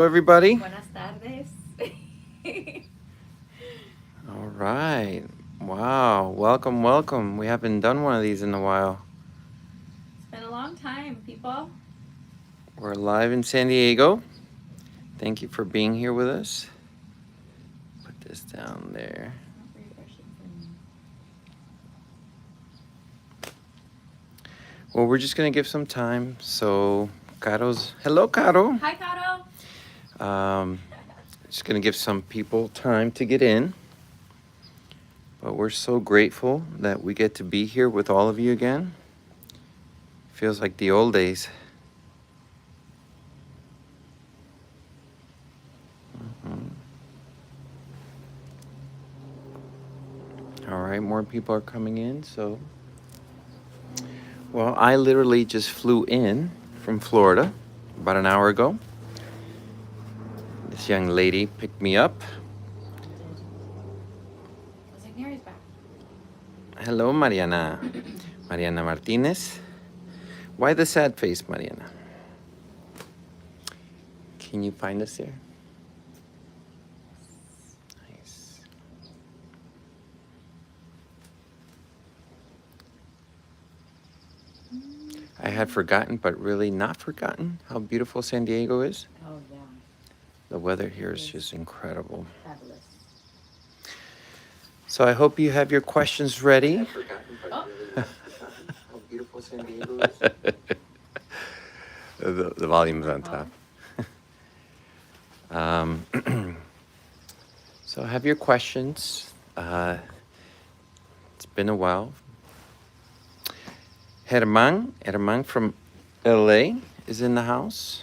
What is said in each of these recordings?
Everybody. Buenas tardes. All right. Wow. Welcome, welcome. We haven't done one of these in a while. It's been a long time, people. We're live in San Diego. Thank you for being here with us. Put this down there. Well, we're just going to give some time. So, Caro's. Hello, Caro. Hi, Caro. Just going to give some people time to get in. But we're so grateful that we get to be here with all of you again. Feels like the old days. All right, more people are coming in, so. Well, I literally just flew in from Florida about an hour ago. This young lady picked me up. Looks like Nery's back. Hello, Mariana. Mariana Martinez. Why the sad face, Mariana? Can you find us here? Nice. I had forgotten, but really not forgotten, how beautiful San Diego is. Oh, yeah. The weather here is just incredible. Fabulous. So I hope you have your questions ready. Oh. How beautiful San Diego is. The volume is on top. So have your questions. It's been a while. Herman from LA is in the house.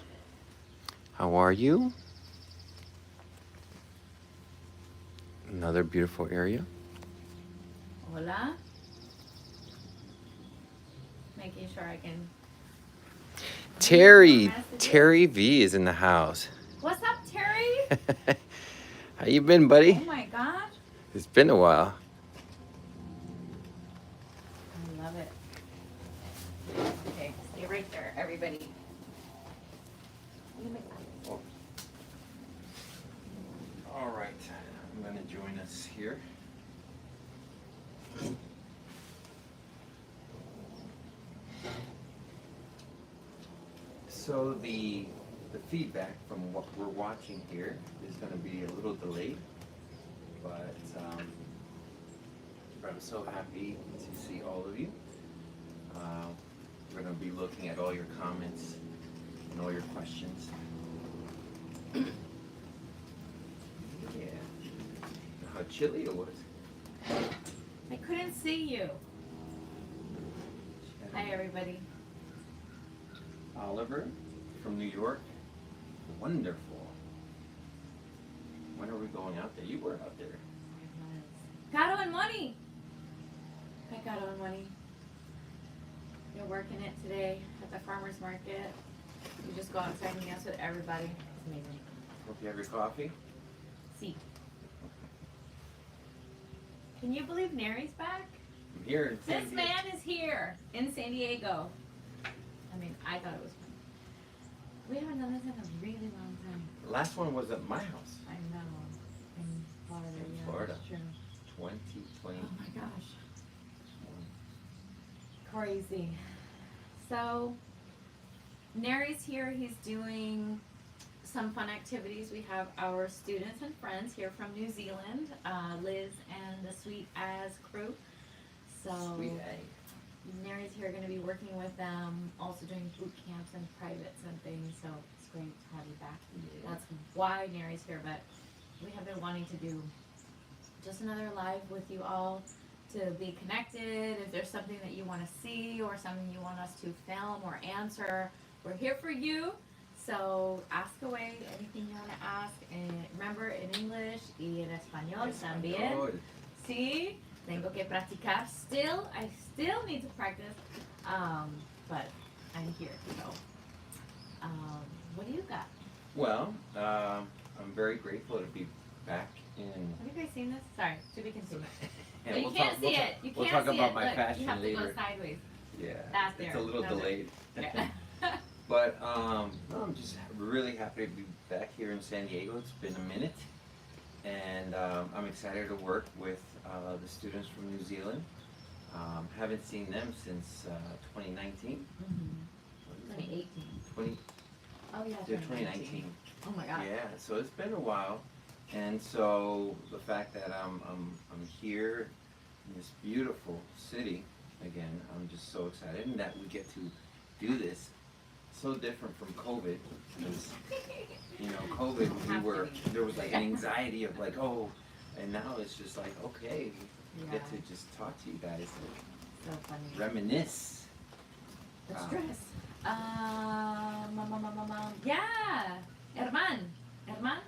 How are you? Another beautiful area. Hola. Making sure I can. Terry V is in the house. What's up, Terry? How you been, buddy? Oh my gosh. It's been a while. I love it. Okay, stay right there, everybody. All right, I'm gonna join us here. So the feedback from what we're watching here is going to be a little delayed, but I'm so happy to see all of you. We're going to be looking at all your comments and all your questions. Yeah. How chilly it was. I couldn't see you. Hi, everybody. Oliver from New York. Wonderful. When are we going out there? You were out there. Caro and Money. Hi, Caro and Money. You're working it today at the farmer's market. You just go outside and dance with everybody. It's amazing. Hope you have your coffee. See. Can you believe Nery's back? I'm here in San This Diego. man is here in San Diego. I mean, I thought it was fun. We haven't done this in a really long time. The last one was at my house. I know. In Florida. In Yeah, Florida. that's true. 2020. Oh my gosh. Crazy. So, Nery's here. He's doing some fun activities. We have our students and friends here from New Zealand, Liz and the Sweet As crew. So, Sweet A. Nery's here going to be working with them, also doing boot camps and privates and things. So, it's great to have you back. Yeah. That's why Nery's here, but we have been wanting to do just another live with you all to be connected. If there's something that you want to see or something you want us to film or answer, we're here for you. So ask away anything you want to ask. And remember, in English y en español también. Sí, tengo que practicar still. I still need to practice. But I'm here, so. What do you got? Well, I'm very grateful to be back in. Have you guys seen this? Sorry, to be continued. And But you can't see it. You we'll can't talk see about it. my Look, fashion you have to later. go sideways. Yeah, That's it's there. a little That's it. delayed. Yeah. But no, I'm just really happy to be back here in San Diego. It's been a minute, and I'm excited to work with the students from New Zealand. Haven't seen them since 2019. Mm-hmm. 2018. 20, Oh yeah, yeah, 2019. Oh my god. Yeah, so it's been a while, and so the fact that I'm here in this beautiful city again, I'm just so excited, and that we get to do this. So different from COVID, because COVID there was like an anxiety of like, oh, and now it's just like, okay, we get to just talk to you guys So funny. and reminisce. The stress. Yeah, Herman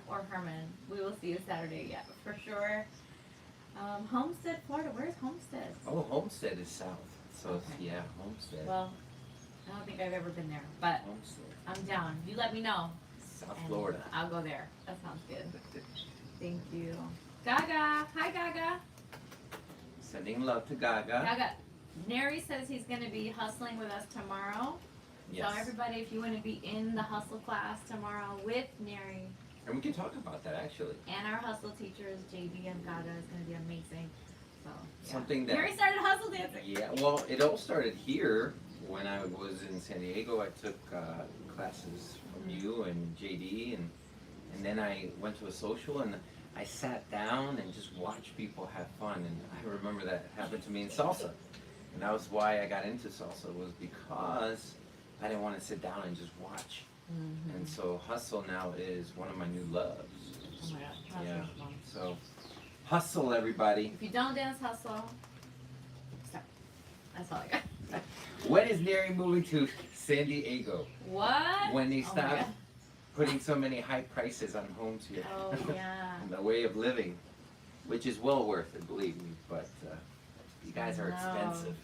or Herman. We will see you Saturday. Yeah, for sure. Homestead, Florida. Where's Homestead? Oh, Homestead is south, so Okay. yeah, Homestead. Well, I don't think I've ever been there, but Homestead, I'm down. You let me know. South and Florida. I'll go there. That sounds good. Thank you. Gaga. Hi, Gaga. Sending love to Gaga. Gaga. Nery says he's going to be hustling with us tomorrow. Yes. So everybody, if you want to be in the hustle class tomorrow with Nery And we can talk about that actually. and our hustle teachers, JB and Gaga, is going to be amazing. So yeah. Something that. Nery started hustle dancing. Yeah, well, it all started here when I was in San Diego. I took classes from you and JD, and then I went to a social and I sat down and just watched people have fun. And I remember that happened to me in salsa, and that was why I got into salsa, was because I didn't want to sit down and just watch. Mm-hmm. And so hustle now is one of my new loves. Oh my gosh. Yeah. Fun. So hustle, everybody. If you don't dance hustle, stop. That's all I got. When is Nery moving to San Diego? What? When they Oh my stop God. putting so many high prices on homes here. Oh yeah. And the way of living, which is well worth it, believe me, but you guys are No. expensive.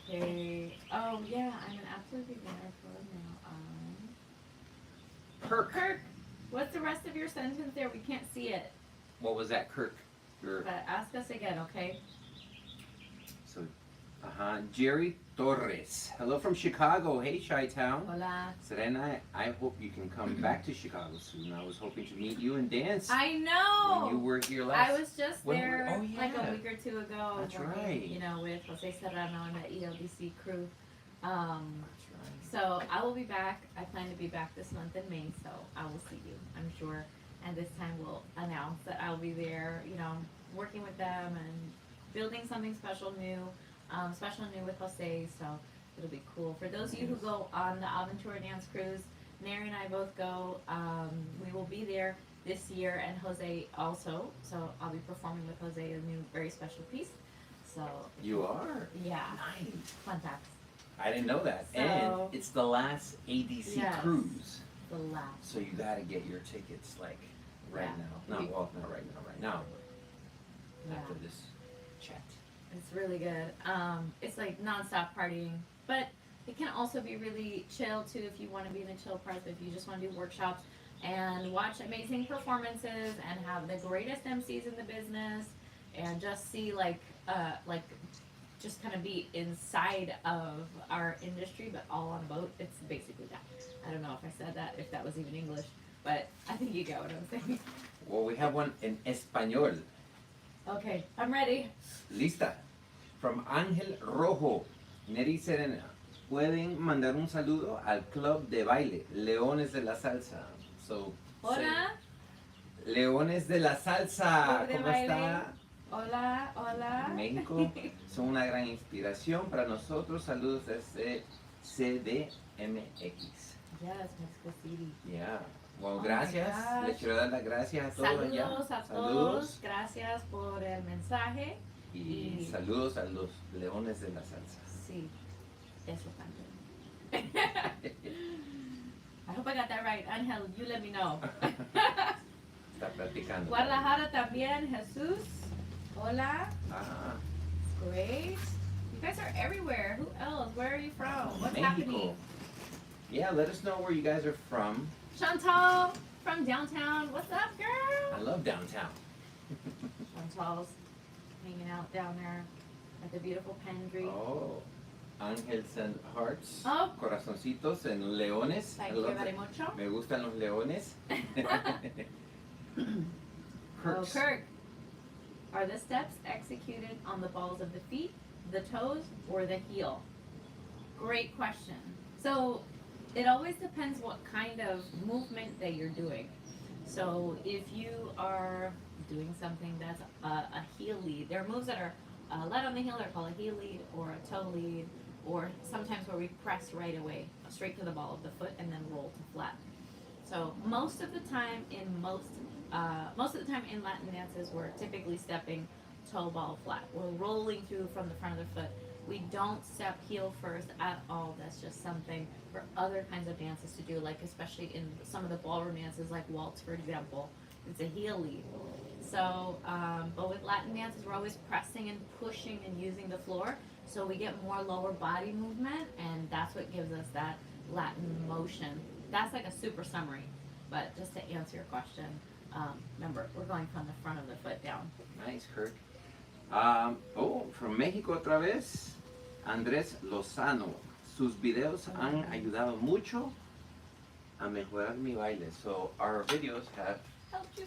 Okay. Oh yeah, I'm an absolute beginner for now. Kirk, what's the rest of your sentence there? We can't see it. What was that, Kirk? Your, But ask us again, okay? so, Jerry Torres. Hello from Chicago. Hey, Chi-Town. Hola. Serena, I hope you can come back to Chicago soon. I was hoping to meet you and dance I know. when you were here last. I was just when there oh, like yeah. a week or two ago. That's working, right. You know, with Jose Serrano and the ELDC crew. That's right. So I will be back. I plan to be back this month in May, so I will see you, I'm sure. And this time we'll announce that I'll be there, you know, working with them and building something special new with Jose, so it'll be cool. For those of you who go on the Aventura Dance Cruise, Nery and I both go. We will be there this year, and Jose also. So I'll be performing with Jose a new, very special piece. So You are? yeah, Nice. fun facts. I didn't know that. So- And it's the last ADC Yes. cruise. The last. So you gotta get your tickets like right Yeah. now. Not right now. Yeah. After this chat. It's really good. It's like nonstop partying, but it can also be really chill too if you want to be in the chill part. If you just want to do workshops and watch amazing performances and have the greatest MCs in the business and just see just kind of be inside of our industry, but all on a boat. It's basically that. I don't know if I said that, if that was even English, but I think you get what I'm saying. Well, we have one in Español. Okay, I'm ready. Lista. From Ángel Rojo. Nery Serena. Pueden mandar un saludo al club de baile, Leones de la Salsa. So, Hola. Leones de la Salsa. Club de ¿Cómo baile. está? Hola, hola. México. Son una gran inspiración para nosotros. Saludos desde CDMX. Yes, Mexico City. Yeah. Well, Oh my gracias. gosh. Les quiero dar las gracias a todos allá. Saludos a todos. Gracias por el mensaje. Y saludos a los Leones de la Salsa. Sí, eso también. I hope I got that right. Angel, you let me know. Está platicando. Guadalajara también, Jesús. Hola. Ah, Great. You guys are everywhere. Who else? Where are you from? What's Mexico. happening? Yeah, let us know where you guys are from. Chantal from downtown. What's up, girl? I love downtown. Chantal's hanging out down there at the beautiful Pendry. Oh, Angels and Hearts, Oh. corazoncitos en leones. Thank I you love very it. much. Me gustan los leones. Oh, Kirks. Kirk. Are the steps executed on the balls of the feet, the toes, or the heel? Great question. So it always depends what kind of movement that you're doing. So if you are doing something that's a heel lead, there are moves that are light on the heel, they're called a heel lead or a toe lead, or sometimes where we press right away, straight to the ball of the foot and then roll to flat. So most of the time in Latin dances, we're typically stepping toe ball flat. We're rolling through from the front of the foot. We don't step heel first at all. That's just something for other kinds of dances to do, like especially in some of the ballroom dances, like waltz, for example. It's a heel lead. So, but with Latin dances, we're always pressing and pushing and using the floor, so we get more lower body movement, and that's what gives us that Latin motion. That's like a super summary, but just to answer your question, remember, we're going from the front of the foot down. Nice, Kirk. From México otra vez, Andrés Lozano. Sus videos han ayudado mucho a mejorar mi baile. So our videos have helped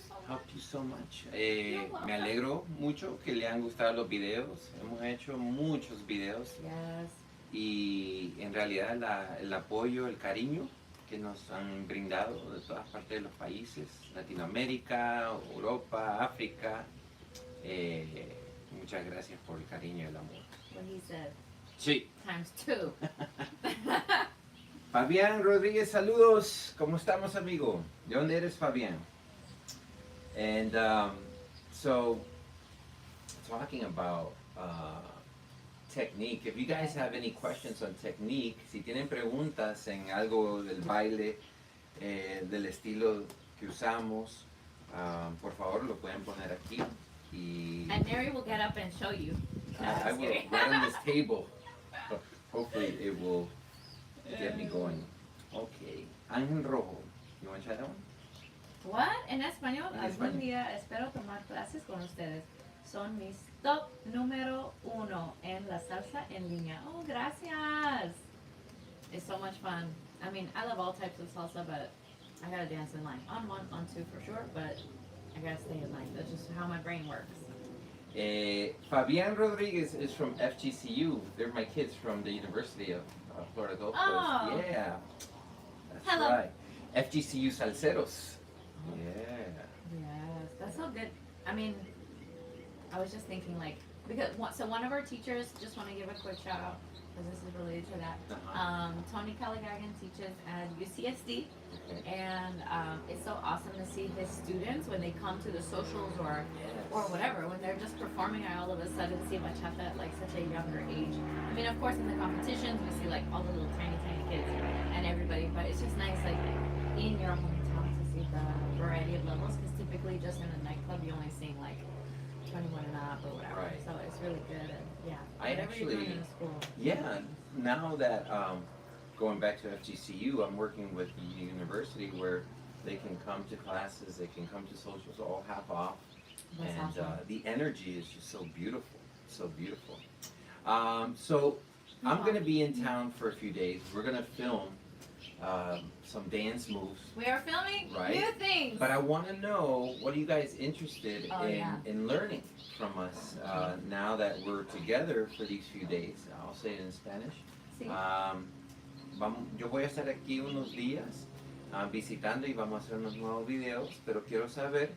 you so much. Me alegro mucho que le han gustado los videos. Hemos hecho muchos videos. Yes. Y en realidad el apoyo, el cariño que nos han brindado de todas partes de los países, Latinoamérica, Europa, África. Muchas gracias por el cariño y el amor. What he said. Sí. Times 2. Fabián Rodríguez, saludos. ¿Cómo estamos, amigo? ¿De dónde eres, Fabián? And so, talking about technique, if you guys have any questions on technique, si tienen preguntas en algo del baile, del estilo que usamos, por favor lo pueden poner aquí. And Nery will get up and show you. I will, right on this table. Hopefully it will get me going. Okay, Ángel Rojo, you want to try that one? What? ¿En español? En Algún español. día espero tomar clases con ustedes. Son mis top número 1 en la salsa en línea. Oh, gracias. It's so much fun. I mean, I love all types of salsa, but I gotta dance in line. On 1, on 2 for sure, but I gotta stay in line. That's just how my brain works. Fabián Rodriguez is from FGCU. They're my kids from the University of Florida Gulf Coast. Oh. Yeah, that's Hello. right. FGCU Salseros. Yeah. Yes, that's so good. I mean, I was just thinking like, so one of our teachers, just want to give a quick shout out, because this is related to that. Tony Caligagan teaches at UCSD, and it's so awesome to see his students when they come to the socials or whatever, when they're just performing, I all of a sudden see bachata at like such a younger age. I mean, of course, in the competitions, we see like all the little tiny kids and everybody, but it's just nice like in your hometown to see the variety of levels, because typically just in a nightclub, you're only seeing like 21 and up or whatever. Right. So it's really good, and yeah, I whatever you're doing actually- in the school. Yeah, now that going back to FGCU, I'm working with the university where they can come to classes, they can come to socials all half off. That's And awesome. the energy is just so beautiful, so beautiful. So I'm gonna be in town for a few days. We're gonna film some dance moves, We are filming Right. new things. but I want to know, what are you guys interested Oh, yeah. in learning from us now that we're together for these few days? I'll say it in Spanish. Sí. Yo voy a estar aquí unos días visitando y vamos a hacer unos nuevos videos, pero quiero saber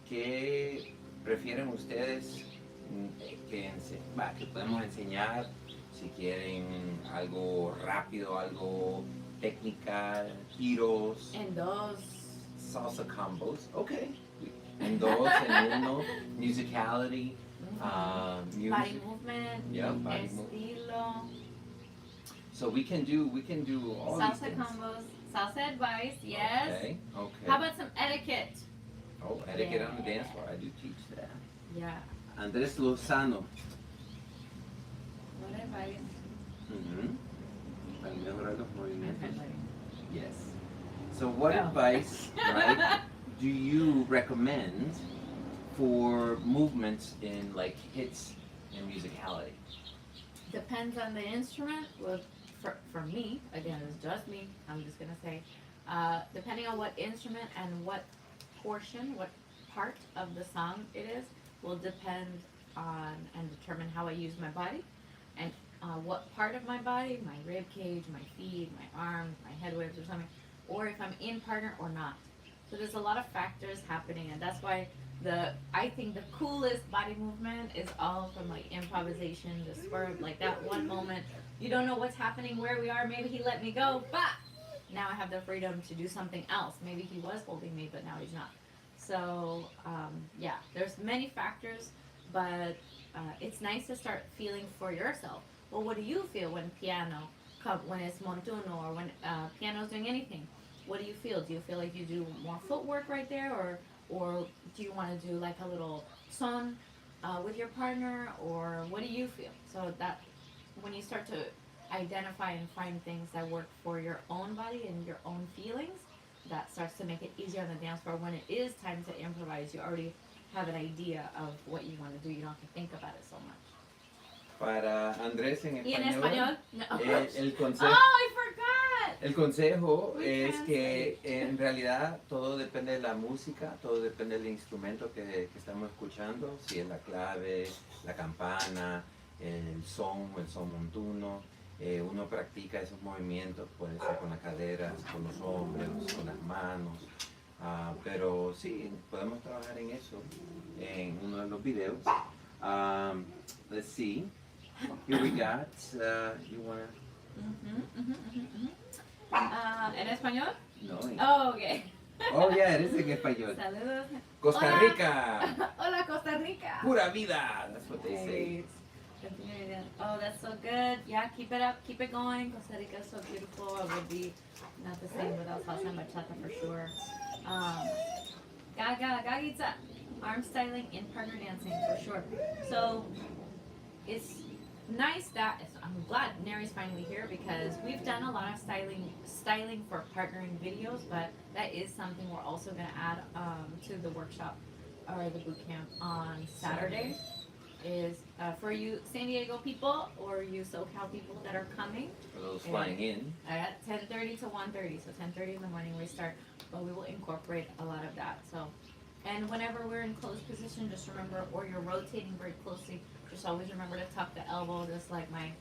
qué prefieren ustedes que podemos enseñar, si quieren algo rápido, algo técnica, giros, En dos. salsa combos, okay. En dos, en uno, musicality, Body music. movement. Yeah, body movement. Estilo. So we can do all these Salsa things. combos. Salsa advice. Yes. Okay, okay. How about some etiquette? Oh, etiquette on the dance floor. I do teach that. Yeah. Andrés Lozano. What advice? Para mejorar los movimientos. Okay. Yes. So what Go. advice, right, do you recommend for movements in like hits and musicality? depends on the instrument. Well, for me, again, it's just me. I'm just gonna say, depending on what instrument and what portion, what part of the song it is, will depend on and determine how I use my body and what part of my body, my rib cage, my feet, my arms, my head waves or something, or if I'm in partner or not. So there's a lot of factors happening, and that's why I think the coolest body movement is all from like improvisation, the swerve, like that one moment. You don't know what's happening, where we are. Maybe he let me go, but now I have the freedom to do something else. Maybe he was holding me, but now he's not. So yeah, there's many factors, but it's nice to start feeling for yourself. Well, what do you feel when when it's montuno, or when piano's doing anything? What do you feel? Do you feel like you do more footwork right there, or do you want to do like a little son with your partner, or what do you feel? So that when you start to identify and find things that work for your own body and your own feelings, that starts to make it easier on the dance floor. When it is time to improvise, you already have an idea of what you want to do. You don't have to think about it so much. Para Andrés en ¿Y en español, español? No. el Oh, consejo, I forgot! el consejo We es translate. que en realidad todo depende de la música, todo depende del instrumento que estamos escuchando, si es la clave, la campana, el son montuno. Uno practica esos movimientos, puede ser con las caderas, con los hombros, con las manos. Pero sí, podemos trabajar en eso en uno de los videos. Let's see. Here we got, you wanna? ¿En español? No. Oh, okay. Oh, yeah, it is en español. Saludos. Costa Hola. Rica. Hola, Costa Rica. Pura vida. That's what they say. Oh, that's so good. Yeah, keep it up. Keep it going. Costa Rica is so beautiful. It would be not the same without salsa and bachata for sure. Gagitza. Arm styling in partner dancing for sure. So it's nice that I'm glad Nery's finally here, because we've done a lot of styling for partnering videos, but that is something we're also going to add to the workshop or the boot camp on Saturday. Is for you San Diego people or you SoCal people that are coming. For those flying in. At 10:30 to 1:30, so 10:30 in the morning we start, but we will incorporate a lot of that. So, and whenever we're in closed position, just remember, or you're rotating very closely, just always remember to tuck the elbow. Just like my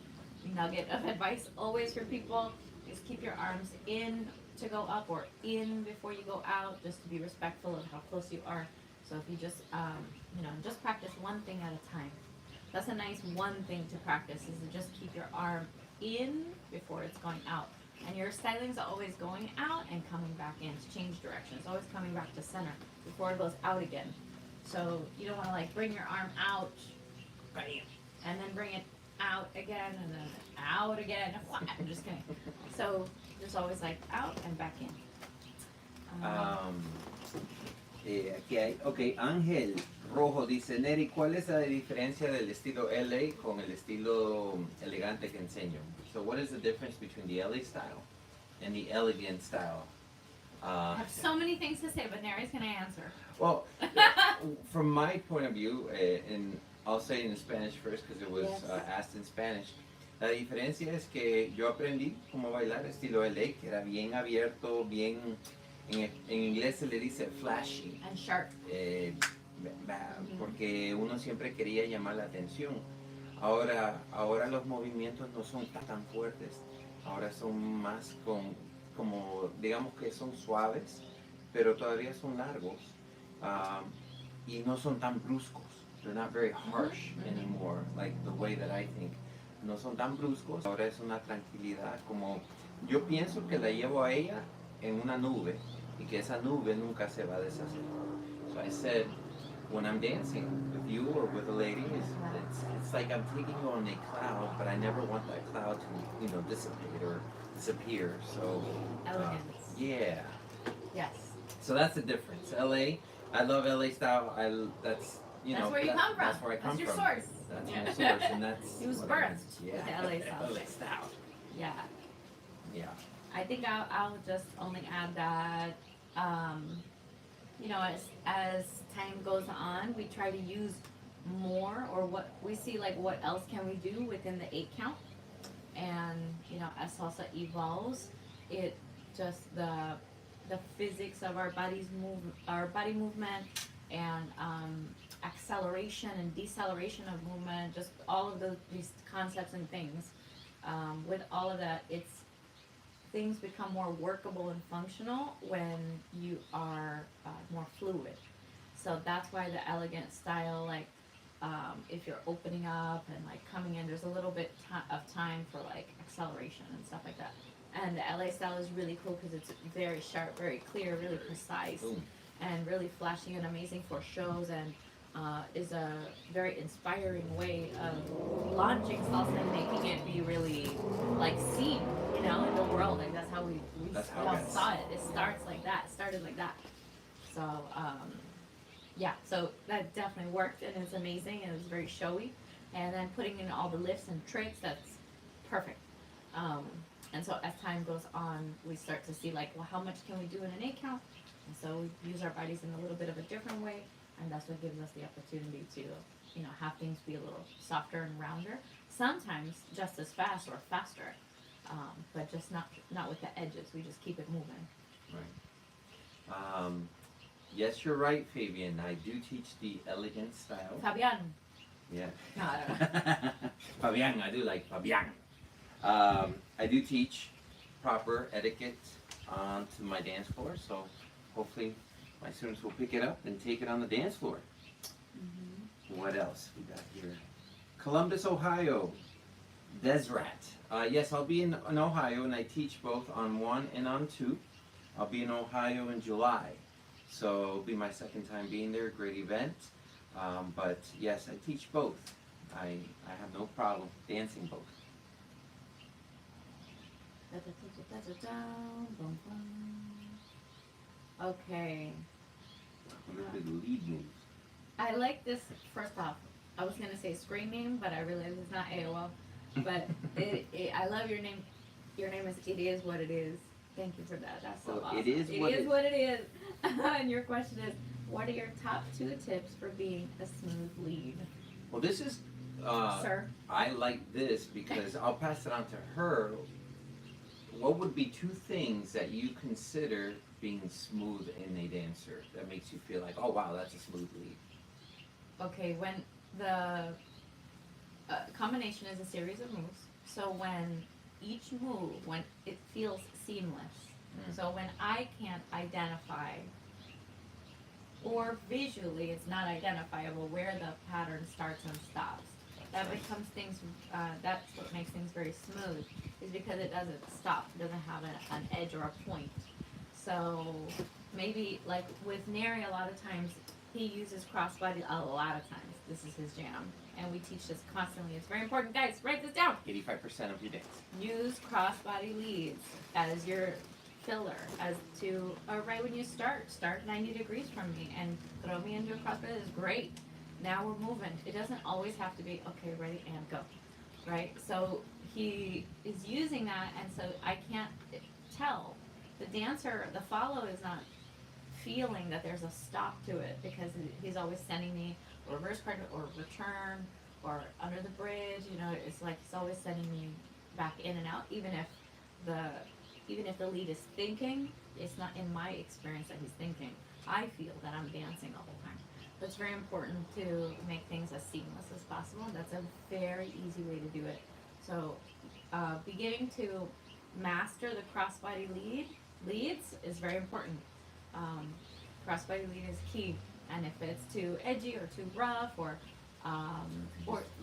nugget of advice always for people is keep your arms in to go up or in before you go out, just to be respectful of how close you are. So if you just just practice one thing at a time. That's a nice one thing to practice, is to just keep your arm in before it's going out. And your styling is always going out and coming back in to change direction. It's always coming back to center before it goes out again. So you don't want to like bring your arm out, bam, and then bring it out again and then out again. I'm just kidding. So just always like out and back in. Aquí hay, ok, Ángel Rojo dice, Nery, ¿cuál es la diferencia del estilo LA con el estilo elegante que enseño? So what is the difference between the LA style and the elegant style? I have so many things to say, but Nery's going to answer. Well, from my point of view, and I'll say it in Spanish first because it was asked in Spanish, la diferencia es que yo aprendí cómo bailar estilo LA, que era bien abierto, bien... En inglés se le dice flashy. And sharp. Porque uno siempre quería llamar la atención. Ahora los movimientos no son tan fuertes. Ahora son más como digamos que son suaves, pero todavía son largos. Y no son tan bruscos. They're not very harsh anymore, like the way that I think. No son tan bruscos. Ahora es una tranquilidad, como yo pienso que la llevo a ella en una nube y que esa nube nunca se va a deshacer. So I said, when I'm dancing with you or with a lady, it's like I'm taking you on a cloud, but I never want that cloud to dissipate or disappear. So Elegance. Yeah. Yes. So that's the difference. LA, I love LA style. That's where you come from. That's where I come That's your from. source. That's my source, and that's It was what I meant. birthed with the LA style. LA style. Yeah. Yeah. I think I'll just only add that, as time goes on, we try to use more, or what we see, like what else can we do within the 8 count. And as salsa evolves, it just the physics of our body movement, and acceleration and deceleration of movement, just all of these concepts and things, with all of that, things become more workable and functional when you are more fluid. So that's why the elegant style, like, if you're opening up and like coming in, there's a little bit of time for like acceleration and stuff like that. And the LA style is really cool because it's very sharp, very clear, really precise, Boom. and really flashy and amazing for shows, and is a very inspiring way of launching salsa and making it be really like seen, in the world. Like that's how we That's how all it saw it. It starts like that. It started like that. So yeah, so that definitely worked, and it's amazing, and it was very showy. And then putting in all the lifts and tricks, that's perfect. And so as time goes on, we start to see like, well, how much can we do in an 8 count? And so we use our bodies in a little bit of a different way, and that's what gives us the opportunity to, have things be a little softer and rounder. Sometimes just as fast or faster, but just not with the edges. We just keep it moving. Right. Yes, you're right, Fabian. I do teach the elegant style. Fabian. Yeah. No, I don't know. Fabian, I do like Fabian. I do teach proper etiquette onto my dance floor, so hopefully my students will pick it up and take it on the dance floor. Mm-hmm. What else we got here? Columbus, Ohio. Desrat. Yes, I'll be in Ohio, and I teach both on 1 and on 2. I'll be in Ohio in July. So it'll be my second time being there. Great event. But yes, I teach both. I have no problem dancing both. Okay. What are the lead moves? I like this. First off, I was gonna say screen name, but I realized it's not AOL. But I love your name. Your name is It Is What It Is. Thank you for that. That's so Well, awesome. it is what it is. And your question is, what are your top 2 tips for being a smooth lead? Well, this is, Sir? I like this because I'll pass it on to her. What would be 2 things that you consider being smooth in a dancer that makes you feel like, oh wow, that's a smooth lead? Okay, when the combination is a series of moves, so when each move, when it feels seamless, so when I can't identify, or visually it's not identifiable where the pattern starts and stops, that becomes things, that's what makes things very smooth, is because it doesn't stop, it doesn't have an edge or a point. So maybe like with Nery, a lot of times he uses crossbody a lot of times. This is his jam, and we teach this constantly. It's very important, guys. Write this down. 85% of your dance. Use crossbody leads as your filler, as to right when you start 90 degrees from me and throw me into a crossbody is great. Now we're moving. It doesn't always have to be okay, ready and go, right? So he is using that, and so I can't tell. The dancer, the follow is not feeling that there's a stop to it because he's always sending me reverse card or return or under the bridge. It's like he's always sending me back in and out. Even if the lead is thinking, it's not in my experience that he's thinking. I feel that I'm dancing the whole time. So it's very important to make things as seamless as possible. That's a very easy way to do it. So beginning to master the crossbody leads is very important. Crossbody lead is key, and if it's too edgy or too rough, or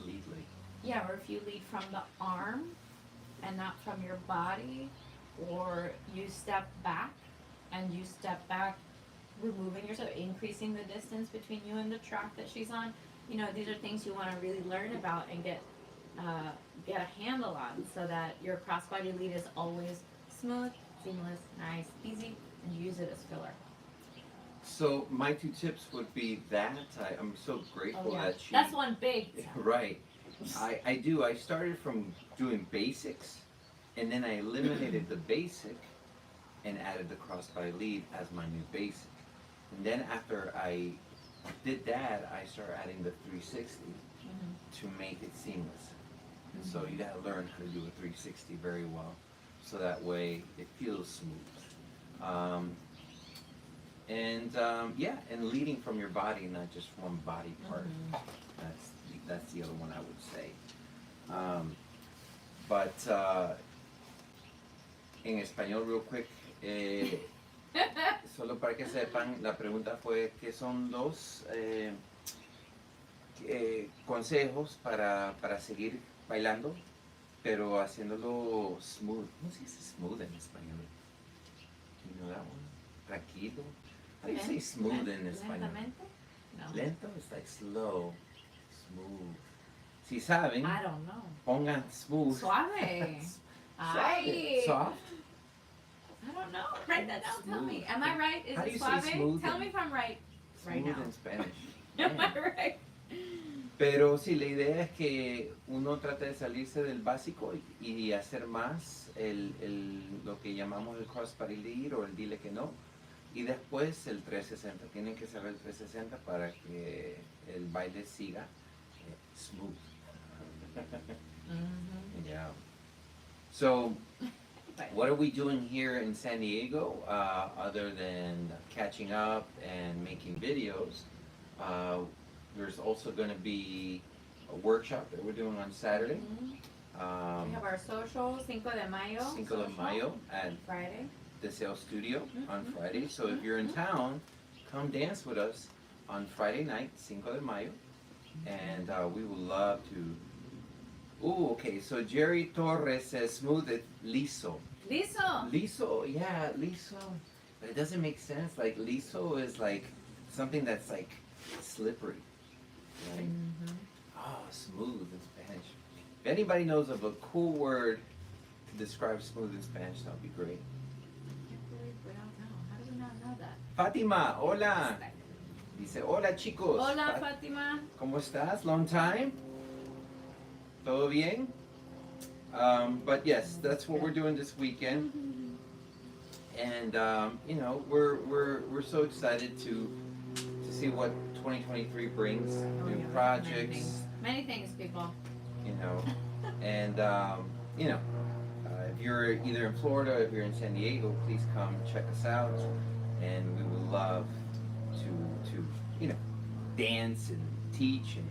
lead. Yeah, or if you lead from the arm and not from your body, or you step back removing yourself, increasing the distance between you and the track that she's on. These are things you want to really learn about and get a handle on, so that your crossbody lead is always smooth, seamless, nice, easy, and use it as filler. So my 2 tips would be that I'm so grateful that she. That's one big. Right. I do. I started from doing basics, and then I eliminated the basic and added the crossbody lead as my new basic. And then after I did that, I started adding the 360 Mhm. to make it seamless. And so you gotta learn how to do a 360 very well, so that way it feels smooth. Yeah, and leading from your body, not just one body part. Mhm. That's the other one I would say. But en español, real quick, solo para que sepan, la pregunta fue ¿qué son los consejos para seguir bailando, pero haciéndolo smooth? ¿Cómo se dice smooth en español? You know that one? Tranquilo. How do you say smooth in español? Lentamente? No. Lento is like slow. Smooth. Si saben, I don't know. pongan smooth. Suave. Ay. Soft? I don't know. Write that down. Tell me. Smooth. Am I right? Is How do it you say suave? smooth Tell in- me if I'm right. Right Smooth now. in Spanish. Am Yeah. I right? Pero sí, la idea es que uno trate de salirse del básico y hacer más lo que llamamos el crossbody lead o el dile que no. Y después el 360. Tienen que saber el 360 para que el baile siga smooth. Mhm. Yeah. So, what are we doing here in San Diego other than catching up and making videos? There's also going to be a workshop that we're doing on Saturday, Mhm. We have our social, 5 de Mayo. 5 de social, Mayo at Friday. Deseo Studio on Mhm. Friday. So if you're in town, come dance with us on Friday night, 5 de Mayo. And we would love to. Ooh, okay, so Jerry Torres says smooth it liso. Listo. Liso, yeah, liso. But it doesn't make sense. Like liso is like something that's like slippery. Right? Mhm. Oh, smooth in Spanish. If anybody knows of a cool word to describe smooth in Spanish, that would be great. I can't believe we don't know. How do we not know that? Fatima, hola. Dice, hola chicos. Hola, Fatima. ¿Cómo estás? Long time? ¿Todo bien? But yes, that's what we're doing this weekend. And you know, we're so excited to see what 2023 brings. Oh, New yeah, projects, Many things, people. you know, and you know, if you're either in Florida, if you're in San Diego, please come check us out, and we would love to you know, dance and teach and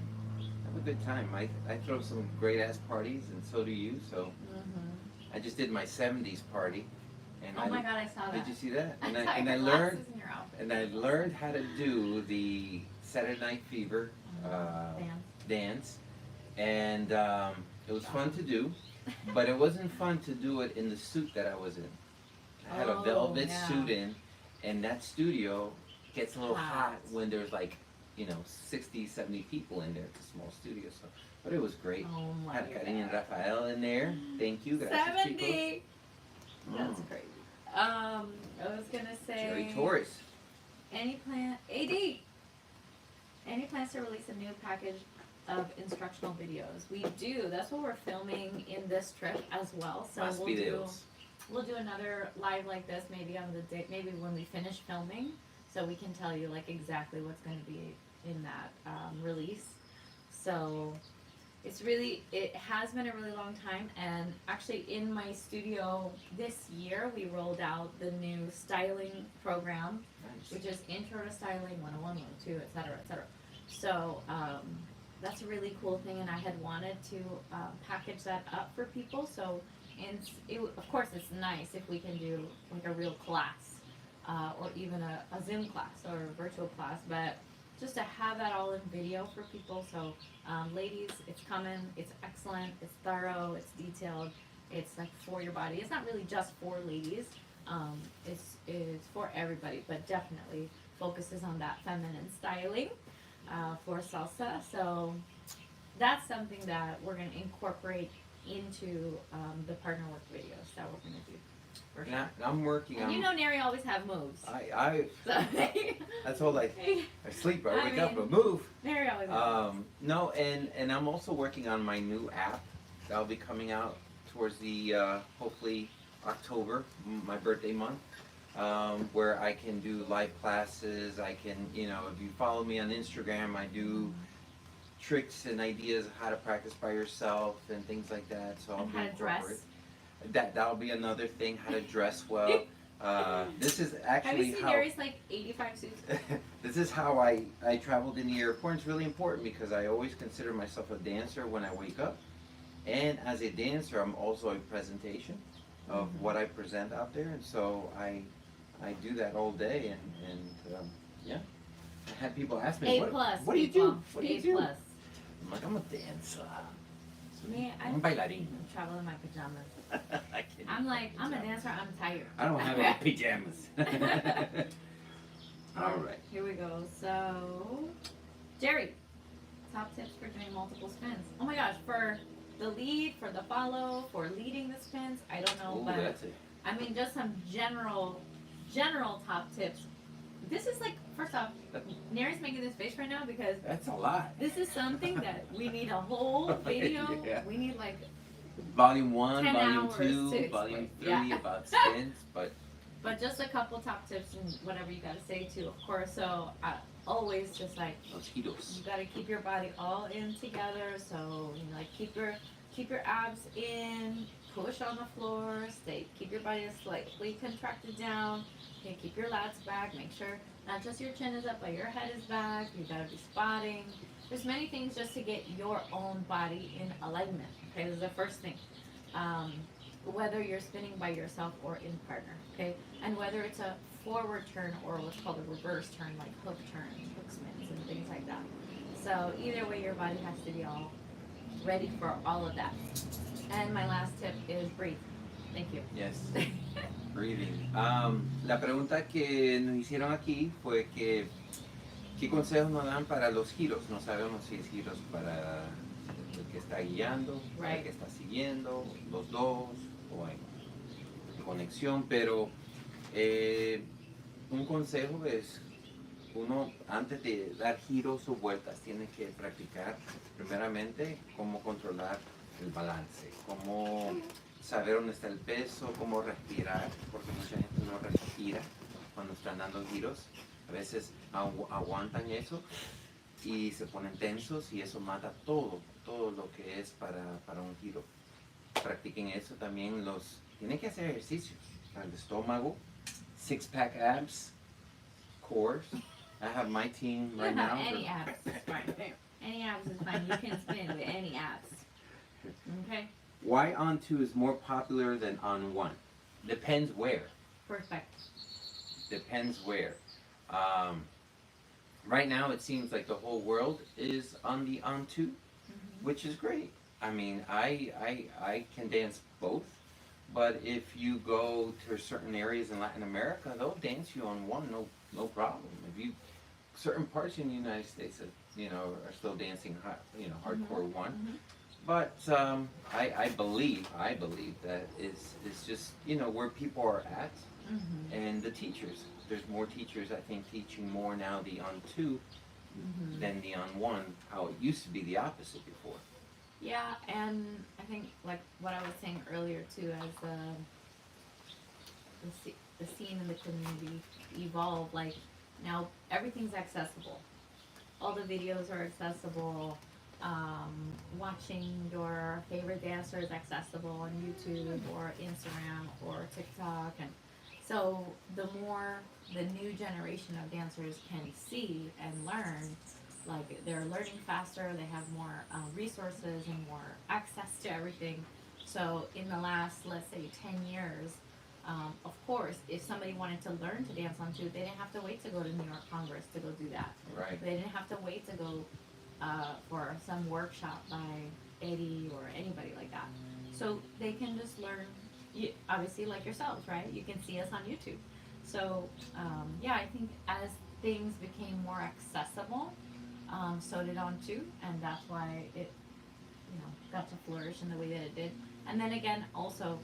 have a good time. I throw some great ass parties, and so do you. So Mhm. I just did my 70s party, and Oh my God, I saw that. did you see that? I And saw I your learned glasses in your outfit. and I learned how to do the Saturday Night Fever Dance. dance, and it was fun to do, but it wasn't fun to do it in the suit that I was in. I had a Oh, velvet yeah. suit in, and that studio gets a little hot Hot. when there's like, you know, 60, 70 people in there. It's a small studio, so, but it was great. Oh my Had Karine and God. Rafael in there. Thank you, gracias chicos. 70. That's Mm. crazy. I was gonna say. Jerry Torres. Any plans to release a new package of instructional videos? We do. That's what we're filming in this trip as well. So Más videos. we'll do another live like this maybe on the day, maybe when we finish filming, so we can tell you like exactly what's going to be in that release. So it has been a really long time, and actually in my studio this year we rolled out the new styling program, Nice. which is Intro to Styling 101, 102, etc., etc. So that's a really cool thing, and I had wanted to package that up for people. So, of course, it's nice if we can do like a real class, or even a Zoom class or a virtual class, but just to have that all in video for people. So, ladies, it's coming. It's excellent. It's thorough. It's detailed. It's like for your body. It's not really just for ladies. It's for everybody, but definitely focuses on that feminine styling for salsa. So that's something that we're going to incorporate into the partner work videos that we're going to do. For And sure. I'm working And on. you know, Nery always have moves. I So, that's all I sleep, I I wake up, mean, I move. Nery always has moves. No, and I'm also working on my new app that'll be coming out towards the hopefully October, my birthday month. where I can do live classes. I can, you know, if you follow me on Instagram, I do tricks and ideas of how to practice by yourself and things like that. So I'll And be how to dress. incorporate- that'll be another thing, how to dress well. This is Have you actually seen how Nery's like 85 suits? this is how I traveled in the airport. It's really important because I always consider myself a dancer when I wake up. And as a dancer, I'm also a presentation of what I present out there. And so I do that all day. And yeah, I had people ask me, A plus. what do you people. do? What do you A do? plus. I'm like, I'm a dancer. Me, I I'm bailarín. travel in my pajamas. I can't I'm do like, I'm a pajamas. dancer. I'm tired. I don't have any pajamas. All right. Here we go. So, Jerry, top tips for doing multiple spins. Oh my gosh, for the lead, for the follow, for leading the spins. I don't know, Ooh, but that's it. I mean, just some general top tips. This is like, first off, Nery's making this face right now because That's a lot. this is something that we need a whole video. Yeah. We need like Volume 1, 10 Volume hours 2, to Volume explain. 3 Yeah. about spins, But just a couple top tips and whatever you gotta say too, of course. So I always just like los giros. you gotta keep your body all in together. So you know, like keep your abs in, push on the floor, keep your body slightly contracted down. Okay, keep your lats back. Make sure not just your chin is up, but your head is back. You gotta be spotting. There's many things just to get your own body in alignment. Okay, this is the first thing. Whether you're spinning by yourself or in partner, okay? And whether it's a forward turn or what's called a reverse turn, like hook turn, hook spins, and things like that. So either way, your body has to be all ready for all of that. And my last tip is breathe. Thank you. Yes. Breathing. La pregunta que nos hicieron aquí fue que ¿qué consejos nos dan para los giros? No sabemos si es giros para el que está guiando, para el que está siguiendo, los dos, o en conexión, pero un consejo es uno antes de dar giros o vueltas tiene que practicar primeramente cómo controlar el balance, cómo saber dónde está el peso, cómo respirar, porque mucha gente no respira cuando están dando giros. A veces aguantan eso y se ponen tensos y eso mata todo lo que es para un giro. Practiquen eso también. Tienen que hacer ejercicios para el estómago, six-pack abs, cores. I have my team You right don't have now. any abs, it's fine. Any abs is fine. You can spin with any abs. Okay? Why on 2 is more popular than on 1? Depends where. Perfect. Depends where. Right now it seems like the whole world is on the on 2, which is great. I mean, I can dance both, but if you go to certain areas in Latin America, they'll dance you on 1, no problem. Certain parts in the United States, are still dancing, hardcore 1. But I believe that it's just where people are at, and the teachers. There's more teachers, I think, teaching more now the on 2 than the on 1. How it used to be the opposite before. Yeah, and I think like what I was saying earlier too, as the scene in the community evolve, like now everything's accessible. All the videos are accessible. Watching your favorite dancer is accessible on YouTube or Instagram or TikTok, and so the more the new generation of dancers can see and learn, like they're learning faster, they have more resources and more access to everything. So in the last, let's say, 10 years, of course, if somebody wanted to learn to dance on 2, they didn't have to wait to go to New York Congress to go do that. Right. They didn't have to wait to go for some workshop by Eddie or anybody like that. So they can just learn, obviously like yourselves, right? You can see us on YouTube. So yeah, I think as things became more accessible, so did on 2, and that's why it got to flourish in the way that it did. And then again, also,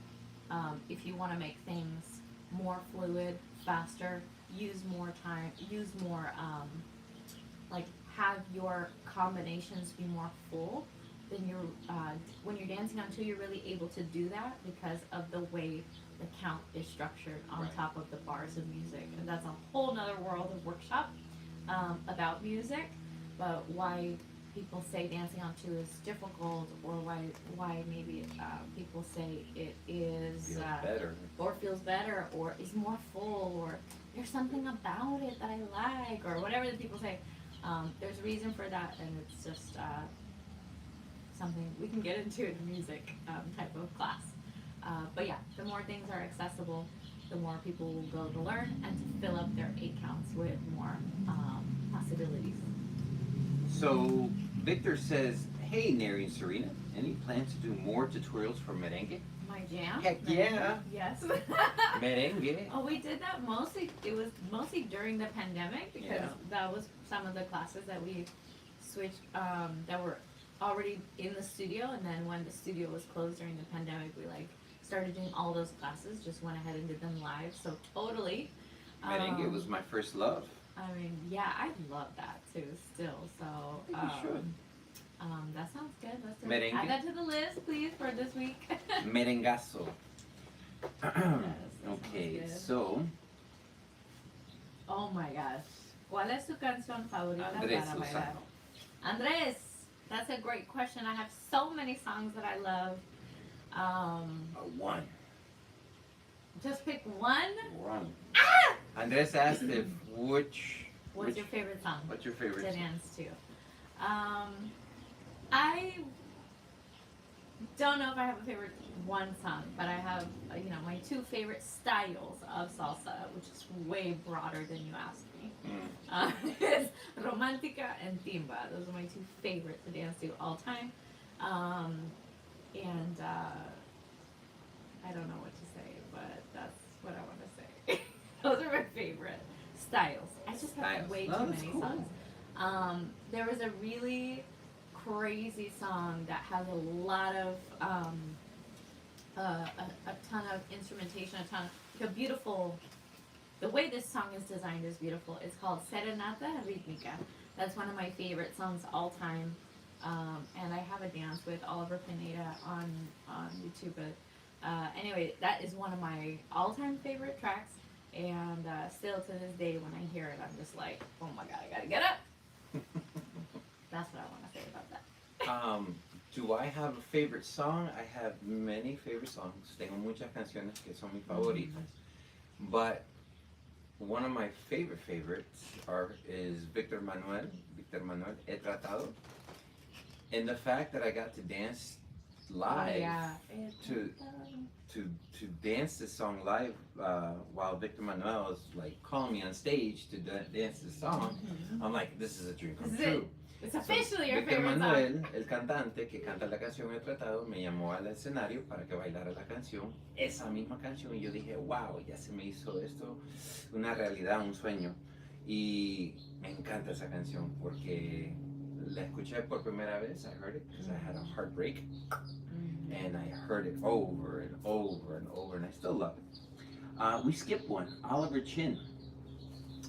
if you want to make things more fluid, faster, use more time, have your combinations be more full, then when you're dancing on 2, you're really able to do that because of the way the count is structured on Right. top of the bars of music. And that's a whole nother world of workshop about music, but why people say dancing on two is difficult, or why maybe people say it is Feels better. or feels better, or is more full, or there's something about it that I like, or whatever the people say. There's a reason for that, and it's just something we can get into in a music type of class. But yeah, the more things are accessible, the more people will go to learn and to fill up their 8 counts with more possibilities. So Victor says, "Hey, Nery and Serena, any plans to do more tutorials for merengue?" My jam? Heck yeah. Yes. Merengue. Oh, we did that mostly. It was mostly during the pandemic because Yeah. that was some of the classes that we switched that were already in the studio, and then when the studio was closed during the pandemic, we like started doing all those classes. Just went ahead and did them live. So totally. Merengue was my first love. I mean, yeah, I love that too. Still, so I think you should. that sounds good. Let's Merengue. add that to the list, please, for this week. Merengazo. Yes, that Okay, sounds good. so Oh my gosh. ¿Cuál es tu canción favorita Andrés para bailar? Lozano. Andrés, that's a great question. I have so many songs that I love. One. Just pick one. One. Ah! Andres asked if which. What's your favorite song What's your favorite to song? dance to? I don't know if I have a favorite one song, but I have, my 2 favorite styles of salsa, which is way broader than you asked me. Is Romantica and Timba. Those are my 2 favorites to dance to all time. And I don't know what to say, but that's what I want to say. Those are my favorite styles. I just have Styles. way No, too that's many cool. songs. There was a really crazy song that has a lot of a ton of instrumentation, like a beautiful. The way this song is designed is beautiful. It's called Serenata Ritmica. That's one of my favorite songs all time. And I have a dance with Oliver Pineda on YouTube. But anyway, that is one of my all-time favorite tracks. And still to this day, when I hear it, I'm just like, oh my god, I gotta get up. That's what I want to say about that. Do I have a favorite song? I have many favorite songs. Tengo muchas canciones que son mis favoritas. But one of my favorites is Victor Manuel, He Tratado. And the fact that I got to dance live, Oh, yeah. to dance this song live while Victor Manuel is like calling me on stage to dance this song, I'm like, this is a dream come This is true. It's officially your Victor favorite Manuel, song. el cantante que canta la canción He Tratado, me llamó al escenario para que bailara la canción, esa misma canción, y yo dije, wow, ya se me hizo esto una realidad, un sueño. Y me encanta esa canción porque la escuché por primera vez. I heard it because I had a heartbreak, and I heard it over and over and over, and I still love it. We skipped one. Oliver Chin.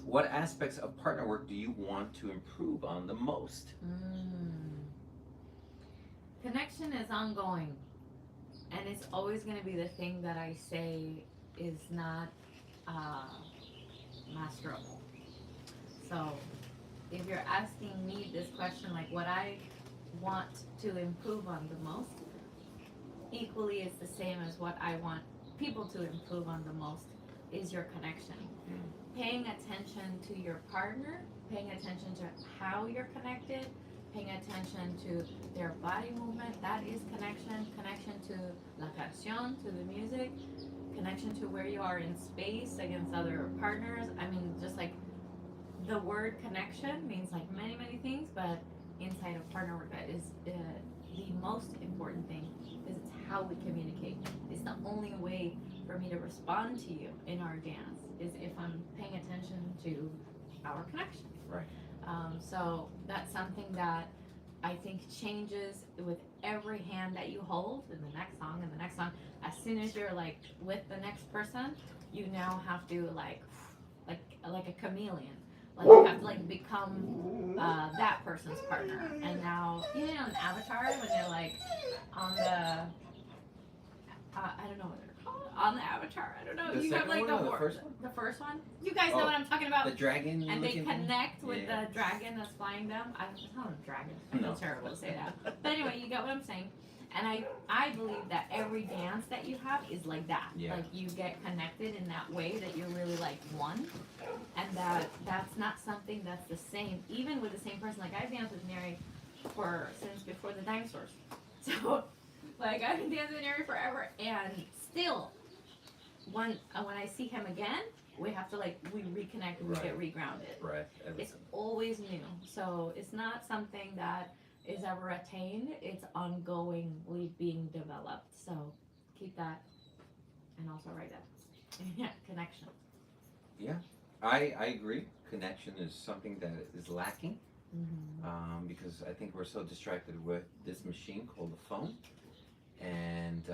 What aspects of partner work do you want to improve on the most? Connection is ongoing, and it's always going to be the thing that I say is not masterable. So, if you're asking me this question, like what I want to improve on the most, equally it's the same as what I want people to improve on the most is your connection. Paying attention to your partner, paying attention to how you're connected, paying attention to their body movement, that is connection. Connection to la canción, to the music, connection to where you are in space against other partners. I mean, just like the word connection means like many, many things, but inside of partner work, that is the most important thing, because it's how we communicate. It's the only way for me to respond to you in our dance is if I'm paying attention to our connection. Right. So that's something that I think changes with every hand that you hold in the next song and the next song. As soon as you're like with the next person, you now have to like a chameleon. Like you have to like become that person's partner. And now, you know, on Avatar when they're like on the I don't know what they're called, on the avatar. I don't know. The You have second like one the or the horse. first one? The first one. You guys know Oh, what I'm talking about. The dragon. And they looking thing? connect with Yeah. the dragon that's flying them. I don't know dragon. I feel No. terrible to say that. But anyway, you get what I'm saying. And I believe that every dance that you have is like that. Yeah. Like you get connected in that way that you're really like one. And that's not something that's the same, even with the same person. Like I've danced with Nery since before the dinosaurs. So like I've been dancing with Nery forever, and still when I see him again, we have to we reconnect and we get regrounded. Right. It's always new. So it's not something that is ever attained. It's ongoingly being developed. So keep that, and also write that. Yeah, connection. I agree. Connection is something that is lacking because I think we're so distracted with this machine called the phone, and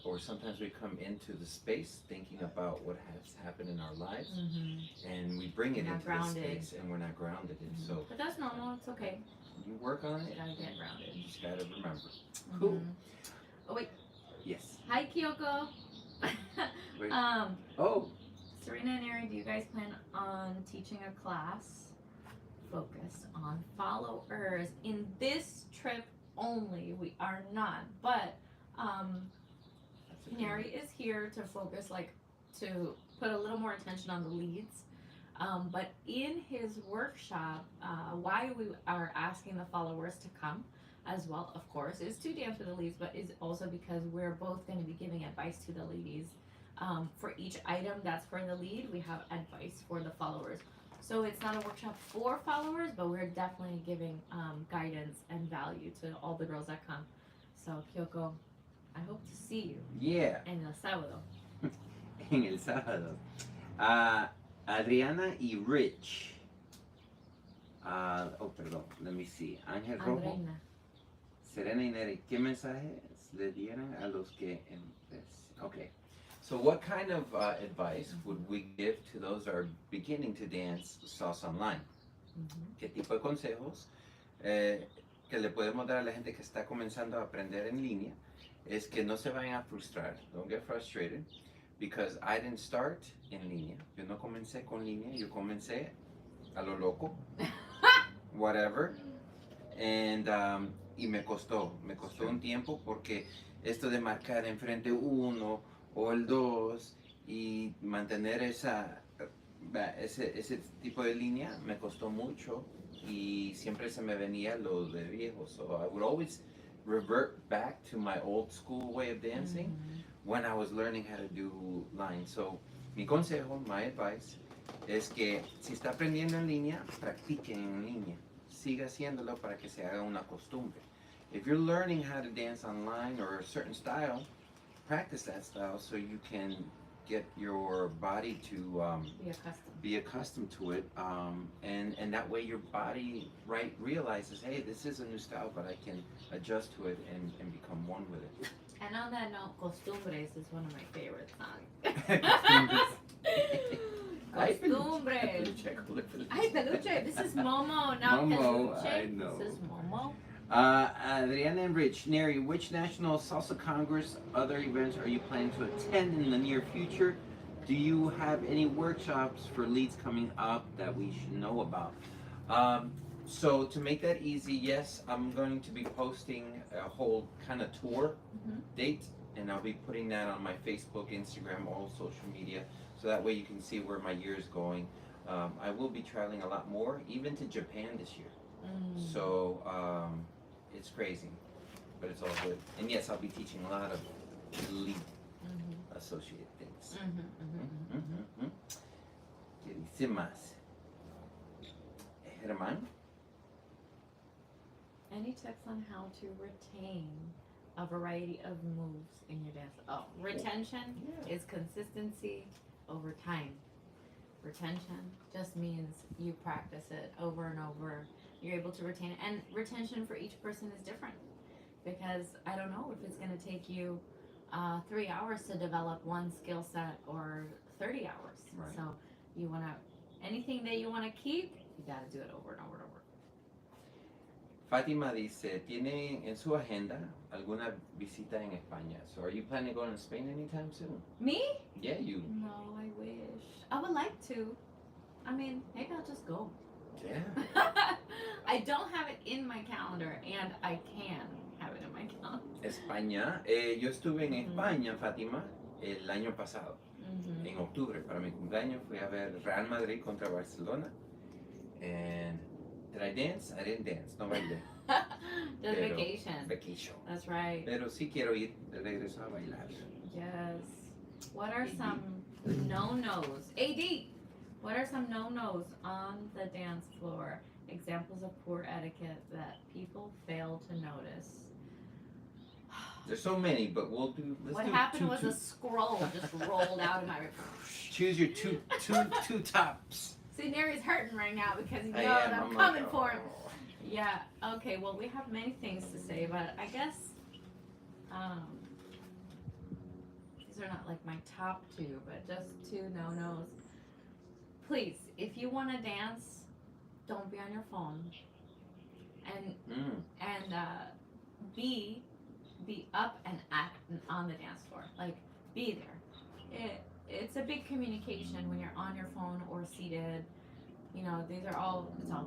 or sometimes we come into the space thinking about what has happened in our lives, and we bring it We're not into grounded. the space, and we're not grounded. And so But that's normal. It's okay. you work on You it. gotta get grounded. You just gotta remember. Cool. Oh wait. Yes. Hi Kyoko. Wait. Oh. Serena and Nery, do you guys plan on teaching a class focused on followers in this trip only? We are not, but That's a good Nery is here to focus, to put a little more attention on the leads. But in his workshop, why we are asking the followers to come as well, of course, is to dance with the leads, but is also because we're both going to be giving advice to the ladies. For each item that's for the lead, we have advice for the followers. So it's not a workshop for followers, but we're definitely giving guidance and value to all the girls that come. So Kyoko, I hope to see you. Yeah. En el sábado. En el sábado. Adriana y Rich. Perdón. Let me see. Ángel Rojo. Andreina. Serena y Nery, ¿qué mensajes le dieran a los que Okay. So what kind of advice would we give to those that are beginning to dance salsa online? ¿Qué tipo de consejos que le podemos dar a la gente que está comenzando a aprender en línea? Es que no se vayan a frustrar. Don't get frustrated. Because I didn't start en línea. Yo no comencé con línea. Yo comencé a lo loco. Whatever. And y me costó un tiempo porque esto de marcar enfrente uno o el dos y mantener ese tipo de línea me costó mucho y siempre se me venía lo de viejo. So I would always revert back to my old school way of dancing when I was learning how to do lines. So mi consejo, my advice, es que si está aprendiendo en línea, practiquen en línea. Siga haciéndolo para que se haga una costumbre. If you're learning how to dance online or a certain style, practice that style so you can get your body to be accustomed to it, and that way your body realizes, hey, this is a new style, but I can adjust to it and become one with it. And on that note, Costumbres is one of my favorite songs. Costumbres. Ay, peluche. This is Momo, not Momo, peluche. I know. This is Momo. Adriana and Rich, Nery, which National Salsa Congress other events are you planning to attend in the near future? Do you have any workshops for leads coming up that we should know about? So to make that easy, yes, I'm going to be posting a whole kind of tour date, and I'll be putting that on my Facebook, Instagram, all social media, so that way you can see where my year is going. I will be traveling a lot more, even to Japan this year. So it's crazy, but it's all good. And yes, I'll be teaching a lot of lead associated things. ¿Qué dice más? Germán? Any tips on how to retain a variety of moves in your dance? Oh, retention is consistency over time. Retention just means you practice it over and over. You're able to retain it. And retention for each person is different. Because I don't know if it's going to take you 3 hours to develop one skill set or 30 hours. Right. So you want to, anything that you want to keep, you got to do it over and over and over. Fátima dice, ¿tiene en su agenda alguna visita en España? So are you planning to go to Spain anytime soon? Me? Yeah, you. No, I wish. I would like to. I mean, maybe I'll just go. Yeah. I don't have it in my calendar, and I can have it in my calendar. España. Yo estuve en Ujú. España, Fátima, el año pasado. Mhm. En octubre, para mi cumpleaños, fui a ver Real Madrid contra Barcelona. And did I dance? I didn't dance, no bailé. Just Pero- vacation. Vacation. That's right. Pero sí quiero ir de regreso a bailar. Yes. What are AD. some no-nos? AD! What are some no-nos on the dance floor? Examples of poor etiquette that people fail to notice. There's so many, but let's What do happened two, was two. a scroll just rolled out of my. Choose your two tops. See, Nery's hurting right now because he knows I am. I'm I'm coming like, for him. oh. Yeah. Okay. Well, we have many things to say, but I guess these are not like my top two, but just two no-nos. Please, if you want to dance, don't be on your phone, and be up and act on the dance floor. Like, be there. It's a big communication when you're on your phone or seated. You know, it's all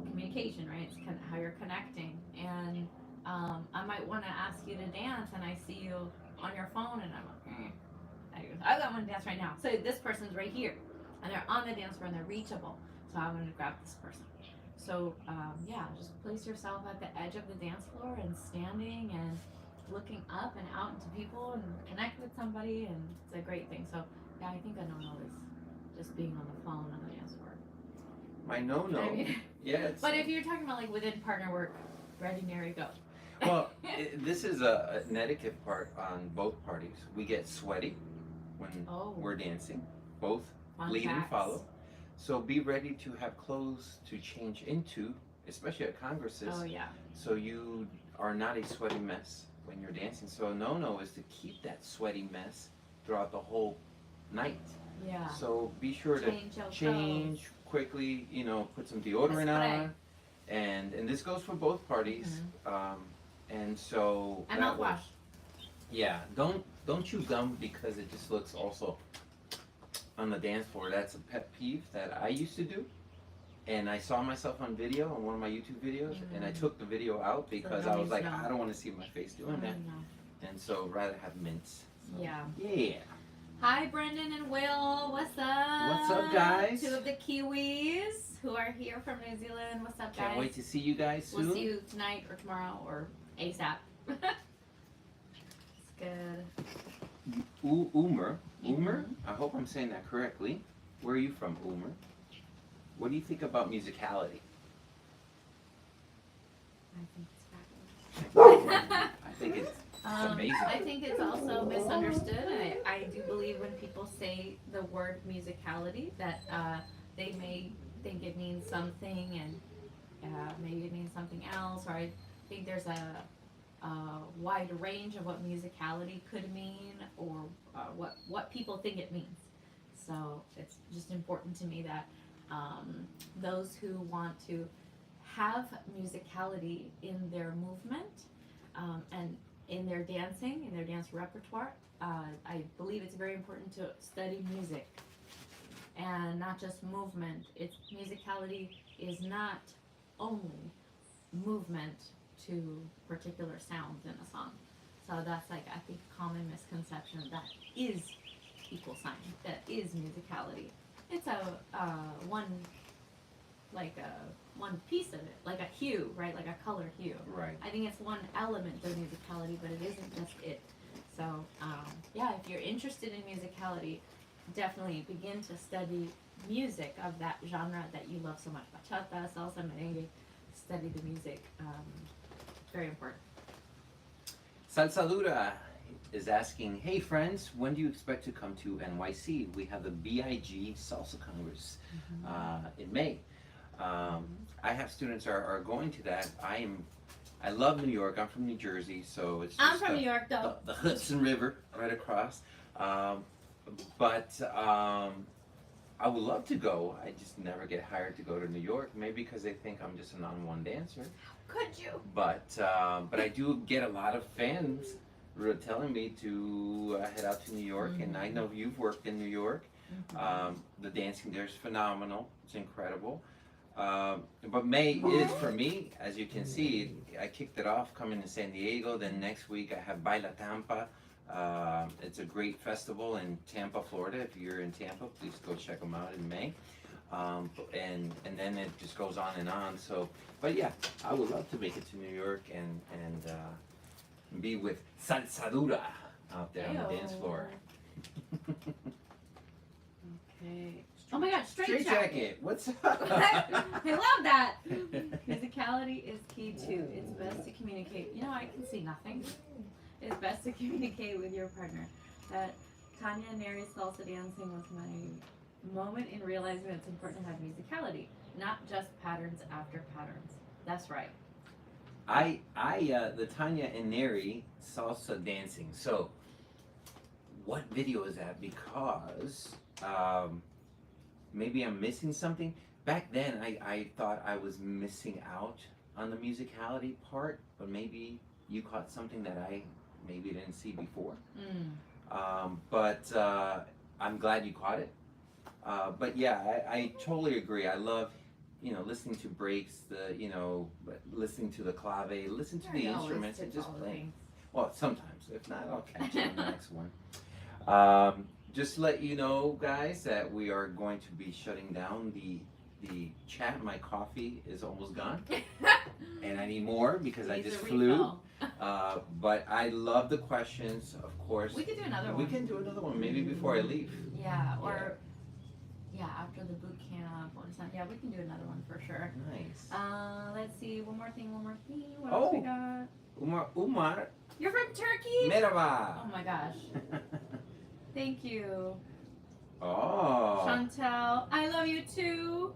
communication, right? It's how you're connecting. And I might want to ask you to dance, and I see you on your phone, and I'm like, I want to dance right now. So this person's right here, and they're on the dance floor, and they're reachable. So I'm going to grab this person. So yeah, just place yourself at the edge of the dance floor and standing and looking up and out into people and connect with somebody, and it's a great thing. So yeah, I think a no-no is just being on the phone on the dance floor. My no-no. I mean, Yeah. but if you're talking about like within partner work, ready, Nery, go. Well, this is an etiquette part on both parties. We get sweaty when we're dancing, both Fun lead and facts. follow. So be ready to have clothes to change into, especially at congresses, Oh yeah. so you are not a sweaty mess when you're dancing. So a no-no is to keep that sweaty mess throughout the whole night. Yeah. So be sure to Change your change quickly, put some deodorant on. And this goes for both parties. And so And that way- mouthwash. Yeah, don't chew gum because it just looks also on the dance floor. That's a pet peeve that I used to do. And I saw myself on video on one of my YouTube videos, and I took the video out because I was like, nobody's I don't want to see my face doing that. No. And so rather have mints. So, Yeah. Yeah. Hi, Brendan and Will. What's up? What's up, guys? Two of the Kiwis who are here from New Zealand. What's up, guys? Can't wait to see you guys soon. We'll see you tonight or tomorrow or ASAP. It's good. Umer, I hope I'm saying that correctly. Where are you from, Umer? What do you think about musicality? I think it's fabulous. I think it's amazing. I think it's also misunderstood. I do believe when people say the word musicality that they may think it means something and maybe it means something else, or I think there's a wide range of what musicality could mean or what people think it means. So it's just important to me that those who want to have musicality in their movement and in their dancing, in their dance repertoire, I believe it's very important to study music and not just movement. Musicality is not only movement to particular sounds in a song. So that's like, I think, a common misconception that is equal sign, that is musicality. It's one piece of it, like a hue, right? Like a color hue. Right. I think it's one element of musicality, but it isn't just it. So, yeah, if you're interested in musicality, definitely begin to study music of that genre that you love so much. Bachata, salsa, merengue. Study the music. It's very important. Salsaluda is asking, hey friends, when do you expect to come to NYC? We have the BIG Salsa Congress in May. I have students are going to that. I love New York. I'm from New Jersey, so it's just I'm from New York, though. the Hudson River right across. But I would love to go. I just never get hired to go to New York. Maybe because they think I'm just a non-one dancer. Could you? But I do get a lot of fans telling me to head out to New York, and I know you've worked in New York. The dancing there is phenomenal. It's incredible. But May is for me, as you can see. I kicked it off coming to San Diego. Then next week I have Baila Tampa. It's a great festival in Tampa, Florida. If you're in Tampa, please go check them out in May. And then it just goes on and on. So, but yeah, I would love to make it to New York and be with Salsadura out there on the dance floor. Okay. Oh my God, straight jacket. jacket. What's up? I love that. Musicality is key too. It's best to communicate. You know, I can see nothing. It's best to communicate with your partner. That Tanya and Nery's salsa dancing was my moment in realizing that it's important to have musicality, not just patterns after patterns. That's right. The Tanya and Nery salsa dancing. So, what video is that? Because maybe I'm missing something. Back then, I thought I was missing out on the musicality part, but maybe you caught something that I maybe didn't see before. But I'm glad you caught it. But yeah, I totally agree. I love, listening to breaks, listening to the clave, listen to the instruments, and just playing. Well, sometimes. If not, I'll catch you on the next one. Just to let you know, guys, that we are going to be shutting down the chat. My coffee is almost gone, and I need more because I just flew. But I love the questions, of course. We could do another one. We can do another one, maybe before I leave. Yeah, or after the boot camp or something. Yeah, we can do another one for sure. Nice. Let's see, one more thing. What else we got? Umar. You're from Turkey? Merhaba. Oh my gosh. Thank you. Oh. Chantal, I love you too.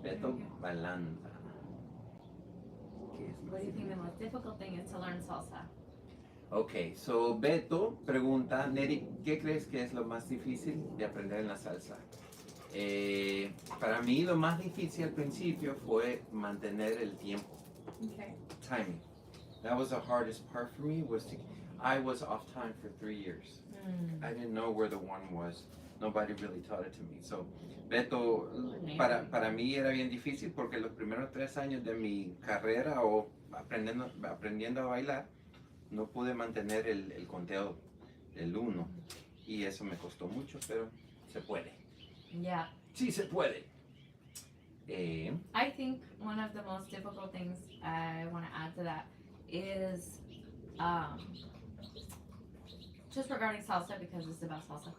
Beto Balanda. What do you think the most difficult thing is to learn salsa? Okay, so Beto pregunta, Nery, ¿qué crees que es lo más difícil de aprender en la salsa? Para mí lo más difícil al principio fue mantener el tiempo. Okay. Timing. That was the hardest part for me. I was off time for 3 years. I didn't know where the one was. Nobody really taught it to me. So, Beto, para mí era bien difícil porque los primeros 3 años de mi carrera o aprendiendo a bailar, no pude mantener el conteo del 1. Y eso me costó mucho, pero se puede. Yeah. Sí, se puede. I think one of the most difficult things I want to add to that is just regarding salsa, because it's about salsa,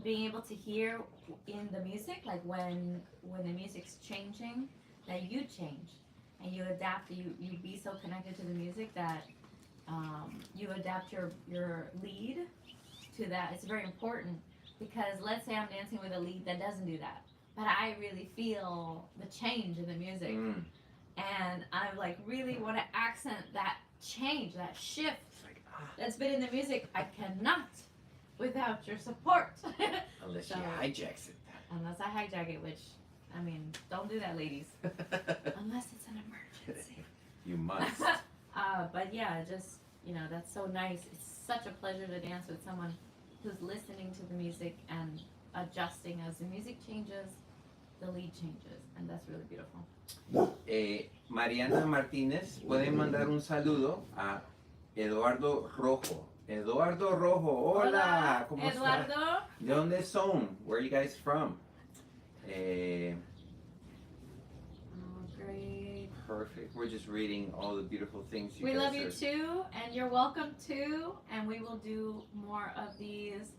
being able to hear in the music, like when the music's changing, that you change and you adapt, you be so connected to the music that you adapt your lead to that. It's very important, because let's say I'm dancing with a lead that doesn't do that, but I really feel the change in the music, and I like really want to accent that change, that shift that's been in the music. I cannot without your support. Unless she hijacks it. Unless I hijack it, which, I mean, don't do that, ladies. Unless it's an emergency. You must. But yeah, just, that's so nice. It's such a pleasure to dance with someone who's listening to the music and adjusting as the music changes, the lead changes, and that's really beautiful. Mariana Martínez, pueden mandar un saludo a Eduardo Rojo. Eduardo Rojo, hola, ¿cómo Eduardo. estás? ¿De dónde son? Where are you guys from? Oh, great. Perfect. We're just reading all the beautiful things you We guys love you too, and you're welcome too, and we will do more of these.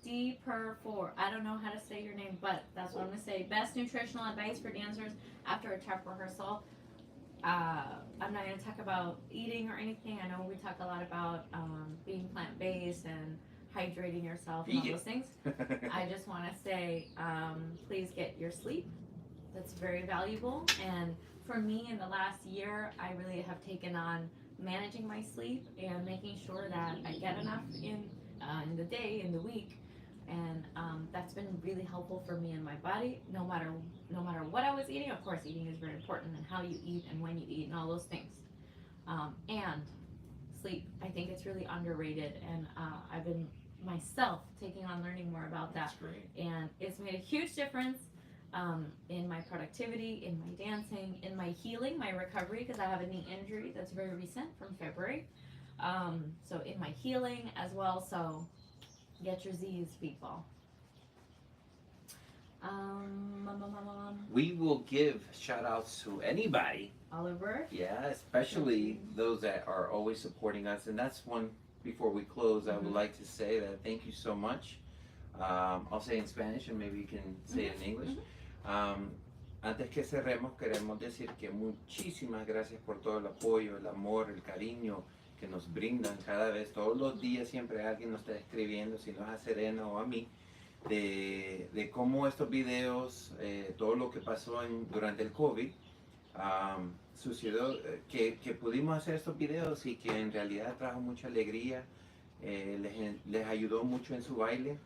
D-per-4. I don't know how to say your name, but that's what I'm going to say. Best nutritional advice for dancers after a tough rehearsal. I'm not going to talk about eating or anything. I know we talk a lot about being plant-based and hydrating yourself and all those things. I just want to say, please get your sleep. That's very valuable. And for me, in the last year, I really have taken on managing my sleep and making sure that I get enough in in the day, in the week, and that's been really helpful for me and my body. No matter what I was eating, of course, eating is very important, and how you eat and when you eat and all those things. And sleep, I think it's really underrated, and I've been myself taking on learning more about that, That's great. and it's made a huge difference in my productivity, in my dancing, in my healing, my recovery, because I have a knee injury that's very recent from February. So in my healing as well. So get your Z's, people. We will give shout outs to anybody. Oliver. Yeah, especially those that are always supporting us. And that's one, before we close, I would like to say that thank you so much. I'll say in Spanish and maybe you can say it in English. Antes que cerremos, queremos decir que muchísimas gracias por todo el apoyo, el amor, el cariño que nos brindan cada vez, todos los días. Siempre alguien nos está escribiendo, si no es a Serena o a mí, de cómo estos videos, todo lo que pasó durante el COVID, sucedió, que pudimos hacer estos videos y que en realidad trajo mucha alegría, les ayudó mucho en su baile,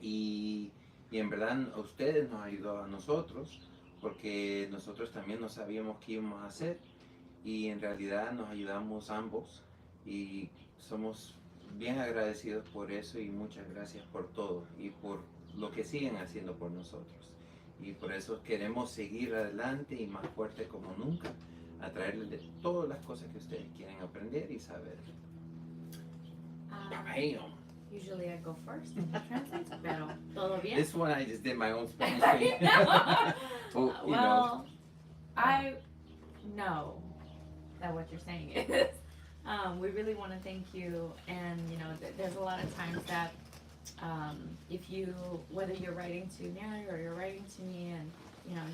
y en verdad a ustedes nos ayudó a nosotros, porque nosotros también no sabíamos qué íbamos a hacer, y en realidad nos ayudamos ambos, y somos bien agradecidos por eso, y muchas gracias por todo y por lo que siguen haciendo por nosotros. Y por eso queremos seguir adelante y más fuerte como nunca, a traerles de todas las cosas que ustedes quieren aprender y saber. Bam. Usually I go first and he translates, pero todo bien. This one I just did my own Spanish thing. Well, you know. I know that what you're saying is, we really want to thank you, and there's a lot of times that if you, whether you're writing to Nery or you're writing to me, and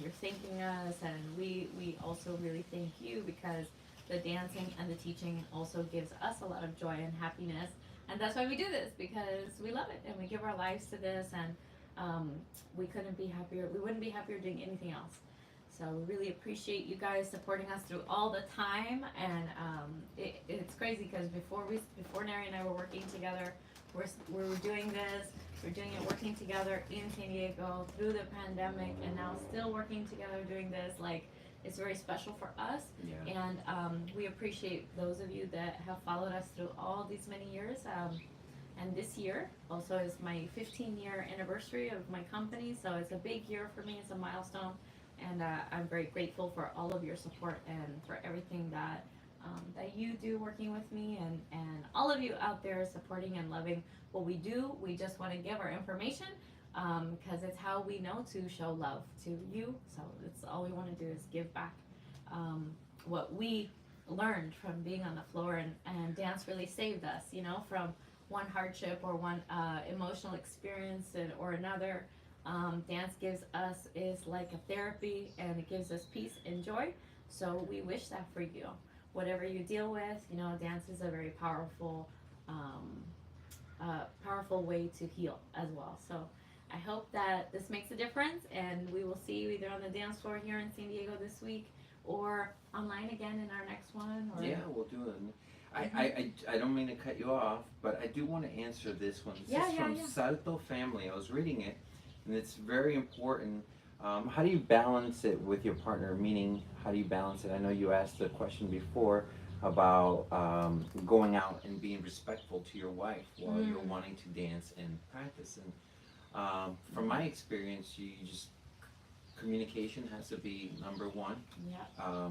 you're thanking us, and we also really thank you, because the dancing and the teaching also gives us a lot of joy and happiness, and that's why we do this, because we love it and we give our lives to this, and we couldn't be happier. We wouldn't be happier doing anything else. So we really appreciate you guys supporting us through all the time, and it's crazy because before Nery and I were working together, we were doing this, we're doing it working together in San Diego through the pandemic, and now still working together doing this. Like, it's very special for us, Yeah. and we appreciate those of you that have followed us through all these many years. And this year also is my 15-year anniversary of my company, so it's a big year for me. It's a milestone. And I'm very grateful for all of your support and for everything that you do working with me, and all of you out there supporting and loving what we do. We just want to give our information because it's how we know to show love to you. So it's all we want to do is give back what we learned from being on the floor, and dance really saved us, from one hardship or one emotional experience or another. Dance is like a therapy, and it gives us peace and joy. So we wish that for you. Whatever you deal with, dance is a very powerful way to heal as well. So I hope that this makes a difference, and we will see you either on the dance floor here in San Diego this week, or online again in our next one. Or... Yeah, we'll do it. I don't mean to cut you off, but I do want to answer this one. This is from Salto Family. I was reading it, and it's very important. How do you balance it with your partner? Meaning, how do you balance it? I know you asked the question before about going out and being respectful to your wife while you're wanting to dance and practice. And from my experience, communication has to be number one. Yeah.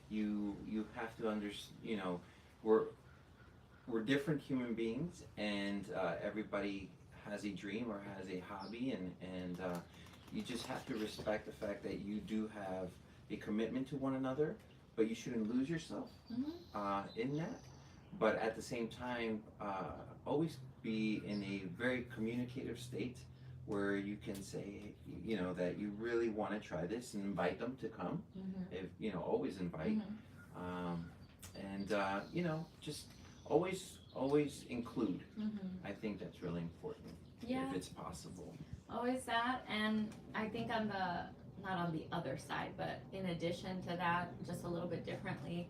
You have to understand. We're different human beings, and everybody has a dream or has a hobby, and you just have to respect the fact that you do have a commitment to one another, but you shouldn't lose yourself in that. But at the same time, always be in a very communicative state where you can say, that you really want to try this, and invite them to come. If always invite, and just always include. I think that's really important. Yeah. If it's possible. Always that, and I think not on the other side, but in addition to that, just a little bit differently,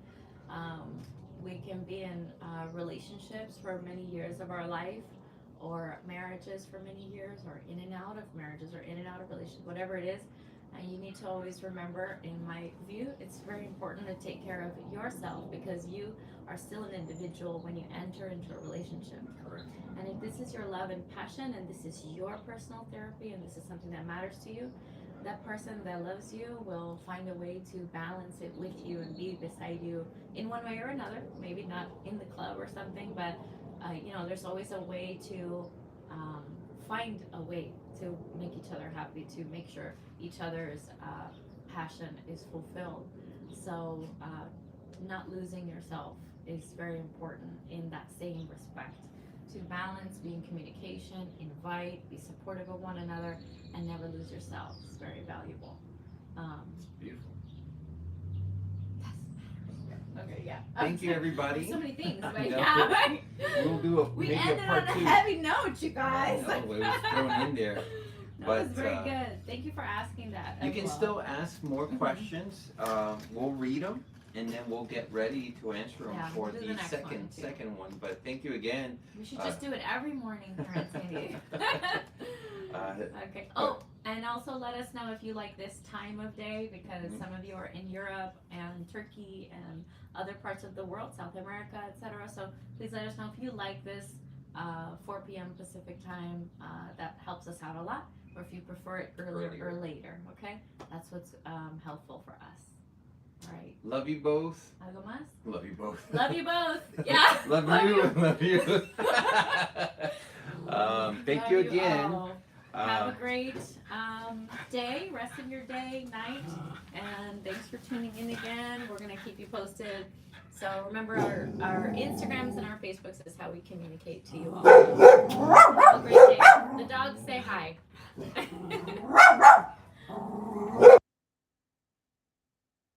we can be in relationships for many years of our life, or marriages for many years, or in and out of marriages, or in and out of relationships, whatever it is. And you need to always remember, in my view, it's very important to take care of yourself, because you are still an individual when you enter into a relationship. Correct. And if this is your love and passion, and this is your personal therapy, and this is something that matters to you, that person that loves you will find a way to balance it with you and be beside you in one way or another. Maybe not in the club or something, but there's always a way to find a way to make each other happy, to make sure each other's passion is fulfilled. So not losing yourself is very important in that same respect. To balance, be in communication, invite, be supportive of one another, and never lose yourself. It's very valuable. It's beautiful. Okay, yeah. Thank you, everybody. So many things, but No, yeah. We'll do We maybe ended a on part a 2. heavy note, you guys. No, it was thrown in there. That But, was very good. Thank you for asking that. You as can well. still ask more questions. We'll read them, and then we'll get ready to answer them Yeah, for we'll do the the next one, too. second one. But thank you again. We should just do it every morning here in San Diego. Okay. Oh, and also let us know if you like this time of day, because some of you are in Europe and Turkey and other parts of the world, South America, etc. So please let us know if you like this 4 p.m. Pacific time. That helps us out a lot. Or if you prefer it earlier or later. Okay, that's what's helpful for us. All right. Love you both. ¿Algo más? Love you both. Love you both. Yeah. Love you. Love you. Thank Love you again. all. Have a great day, rest of your day, night, and thanks for tuning in again. We're going to keep you posted. So remember, our Instagrams and our Facebooks is how we communicate to you all. Have a great day. The dogs say hi.